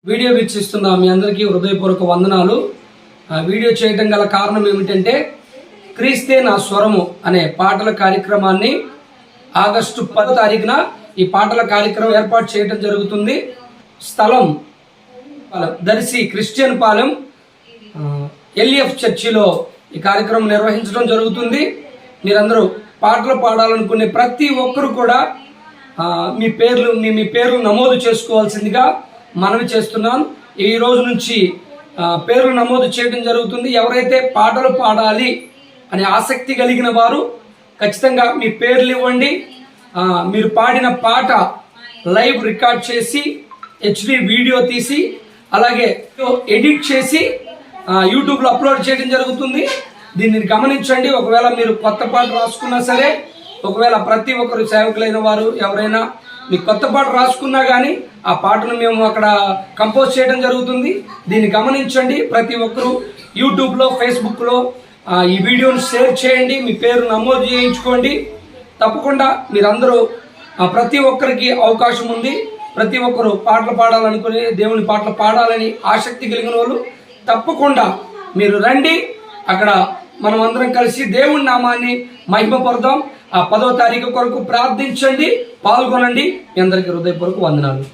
Video వీక్షిస్తున్న మీ అందరికీ హృదయపూర్వక వందనాలు. వీడియో చేయడం గల కారణం ఏమిటంటే క్రీస్తే నా స్వరము అనే పాటల కార్యక్రమాన్ని ఆగస్టు 10వ తారీఖున ఈ పాటల కార్యక్రమం ఏర్పాటు చేయడం జరుగుతుంది. స్థలం దర్శి క్రిస్టియన్ పాలెం ఎల్ఎఫ్ చర్చిలో ఈ కార్యక్రమం నిర్వహించడం జరుగుతుంది. మీరందరూ పాటలు పాడాలనుకునే ప్రతి ఒక్కరు కూడా మీ పేర్లు నమోదు చేసుకోవాల్సిందిగా మనవి చేస్తున్నాను. ఈ రోజు నుంచి పేర్లు నమోదు చేయడం జరుగుతుంది. ఎవరైతే పాటలు పాడాలి అనే ఆసక్తి కలిగిన వారు ఖచ్చితంగా మీ పేర్లు ఇవ్వండి. మీరు పాడిన పాట లైవ్ రికార్డ్ చేసి హెచ్డి వీడియో తీసి అలాగే ఎడిట్ చేసి యూట్యూబ్లో అప్లోడ్ చేయడం జరుగుతుంది. దీన్ని గమనించండి. ఒకవేళ మీరు కొత్త పాట రాసుకున్నా సరే, ఒకవేళ ప్రతి ఒక్కరు సేవకులైన వారు ఎవరైనా మీ కొత్త పాట రాసుకున్నా కానీ ఆ పాటను మేము అక్కడ కంపోజ్ చేయడం జరుగుతుంది. దీన్ని గమనించండి. ప్రతి ఒక్కరూ యూట్యూబ్లో ఫేస్బుక్లో ఈ వీడియోను షేర్ చేయండి. మీ పేరు నమోదు చేయించుకోండి. తప్పకుండా మీరందరూ ప్రతి ఒక్కరికి అవకాశం ఉంది. ప్రతి ఒక్కరు పాటలు పాడాలనుకుని దేవుని పాటలు పాడాలని ఆసక్తి కలిగిన వాళ్ళు తప్పకుండా మీరు రండి. అక్కడ మనం అందరం కలిసి దేవుని నామాన్ని మహిమపడదాం. ఆ 10వ తారీఖు కొరకు ప్రార్థించండి, పాల్గొనండి. మీ అందరికీ హృదయపూర్వక వందనాలు.